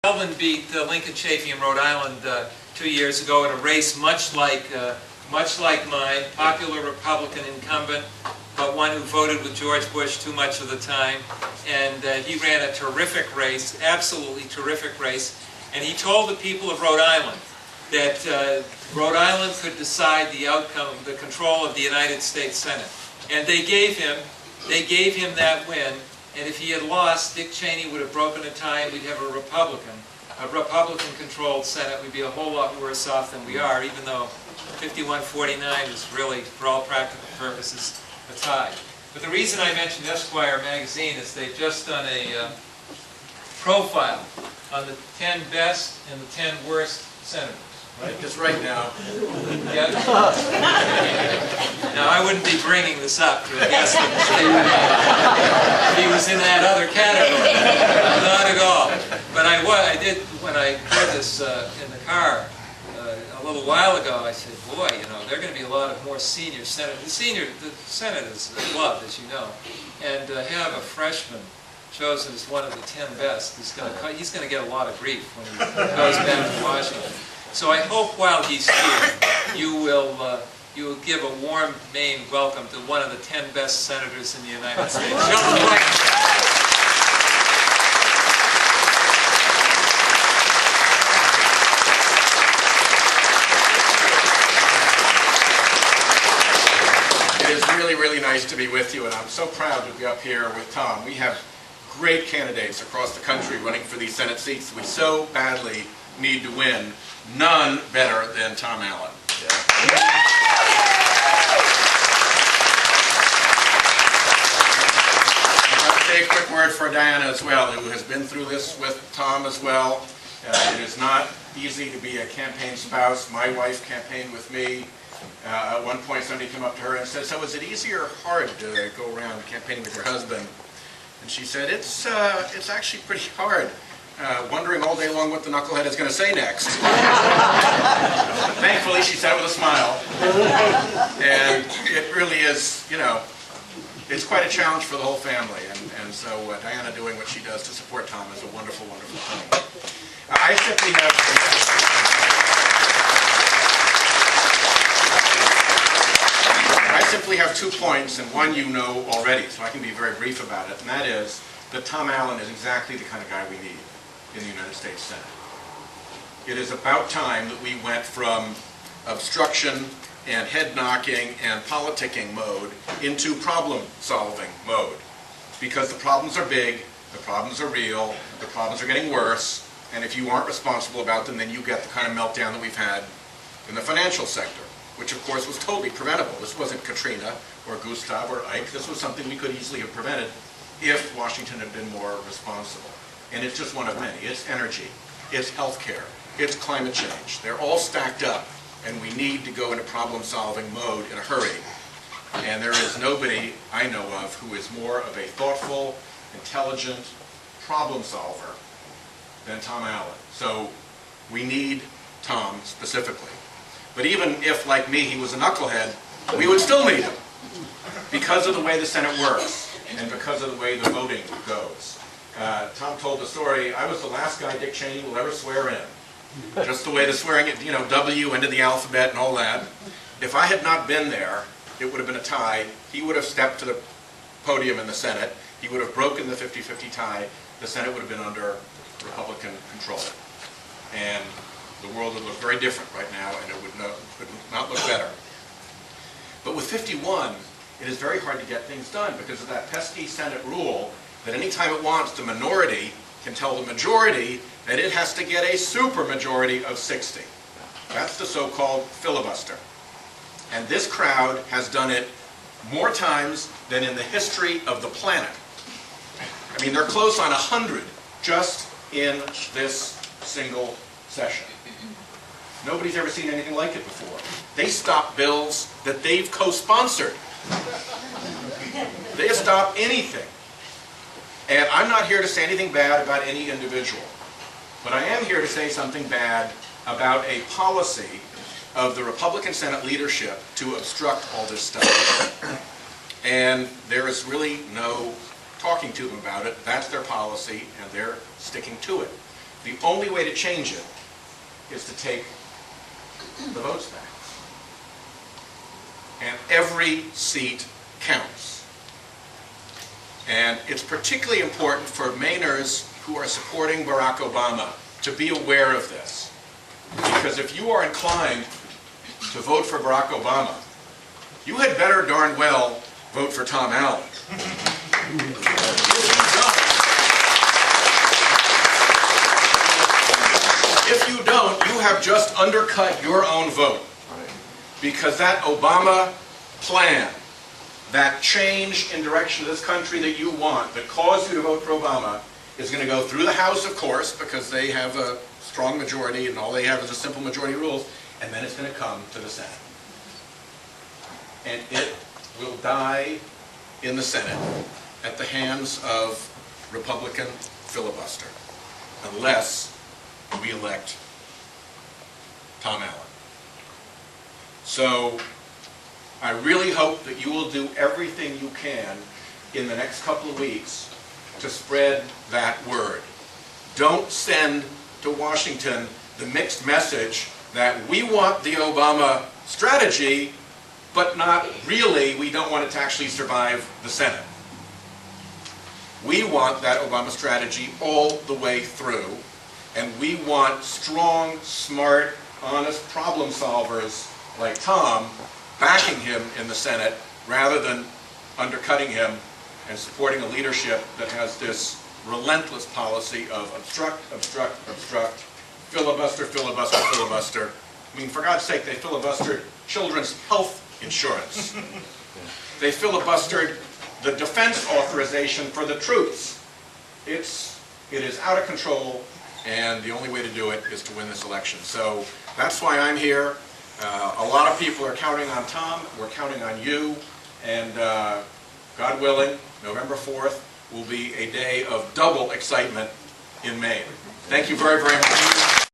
Melvin beat Lincoln Chafee in Rhode Island 2 years ago in a race much like mine, popular Republican incumbent, but one who voted with George Bush too much of the time. And he ran a terrific race, absolutely terrific race. And he told the people of Rhode Island that Rhode Island could decide the outcome, the control of the United States Senate. And they gave him that win. And if he had lost, Dick Cheney would have broken a tie and we'd have a Republican-controlled Senate. We'd be a whole lot worse off than we are, even though 51-49 is really, for all practical purposes, a tie. But the reason I mentioned Esquire magazine is they've just done a profile on the 10 best and the 10 worst senators. Right, just right now. Yeah. Now, I wouldn't be bringing this up to a guest of the state if he was in that other category. Not at all. But I did, when I heard this in the car a little while ago, I said, boy, you know, there are going to be a lot of more senior senators. The Senate is loved, as you know. And have a freshman chosen as one of the 10 best, he's going to get a lot of grief when he goes back to Washington. So I hope while he's here, you will give a warm Maine welcome to one of the 10 best senators in the United States. It is really, really nice to be with you, and I'm so proud to be up here with Tom. We have great candidates across the country running for these Senate seats we so badly need to win. None better than Tom Allen. Yeah. I'll say a quick word for Diana as well, who has been through this with Tom as well. It is not easy to be a campaign spouse. My wife campaigned with me. At one point somebody came up to her and said, so is it easy or hard to go around campaigning with your husband? And she said, it's actually pretty hard. Wondering all day long what the knucklehead is going to say next. Thankfully, she said it with a smile. And it really is, you know, it's quite a challenge for the whole family. And so Diana doing what she does to support Tom is a wonderful, wonderful thing. I simply have 2 points, and one you know already, so I can be very brief about it, and that is that Tom Allen is exactly the kind of guy we need in the United States Senate. It is about time that we went from obstruction and head-knocking and politicking mode into problem-solving mode. Because the problems are big, the problems are real, the problems are getting worse, and if you aren't responsible about them, then you get the kind of meltdown that we've had in the financial sector, which of course was totally preventable. This wasn't Katrina or Gustav or Ike. This was something we could easily have prevented if Washington had been more responsible. And it's just one of many. It's energy, it's healthcare, it's climate change. They're all stacked up, and we need to go into problem-solving mode in a hurry. And there is nobody I know of who is more of a thoughtful, intelligent problem solver than Tom Allen. So we need Tom specifically. But even if, like me, he was a knucklehead, we would still need him because of the way the Senate works and because of the way the voting goes. Tom told the story, I was the last guy Dick Cheney will ever swear in. Just the way the swearing, you know, W into the alphabet and all that. If I had not been there, it would have been a tie. He would have stepped to the podium in the Senate. He would have broken the 50-50 tie. The Senate would have been under Republican control. And the world would look very different right now, and it would not look better. But with 51, it is very hard to get things done because of that pesky Senate rule that any time it wants, the minority can tell the majority that it has to get a supermajority of 60. That's the so-called filibuster. And this crowd has done it more times than in the history of the planet. I mean, they're close on 100 just in this single session. Nobody's ever seen anything like it before. They stop bills that they've co-sponsored. They stop anything. And I'm not here to say anything bad about any individual, but I am here to say something bad about a policy of the Republican Senate leadership to obstruct all this stuff. And there is really no talking to them about it. That's their policy, and they're sticking to it. The only way to change it is to take the votes back. And every seat counts. And it's particularly important for Mainers who are supporting Barack Obama to be aware of this. Because if you are inclined to vote for Barack Obama, you had better darn well vote for Tom Allen. If you don't, you have just undercut your own vote. Because that Obama plan, that change in direction of this country that you want, that caused you to vote for Obama, is going to go through the House, of course, because they have a strong majority and all they have is a simple majority rules, and then it's going to come to the Senate. And it will die in the Senate at the hands of Republican filibuster, unless we elect Tom Allen. So I really hope that you will do everything you can in the next couple of weeks to spread that word. Don't send to Washington the mixed message that we want the Obama strategy, but not really, we don't want it to actually survive the Senate. We want that Obama strategy all the way through, and we want strong, smart, honest problem solvers like Tom backing him in the Senate rather than undercutting him and supporting a leadership that has this relentless policy of obstruct, obstruct, obstruct, filibuster, filibuster, filibuster. I mean, for God's sake, they filibustered children's health insurance. They filibustered the defense authorization for the troops. It is out of control, and the only way to do it is to win this election. So that's why I'm here. A lot of people are counting on Tom. We're counting on you. And God willing, November 4th will be a day of double excitement in Maine. Thank you very, very much.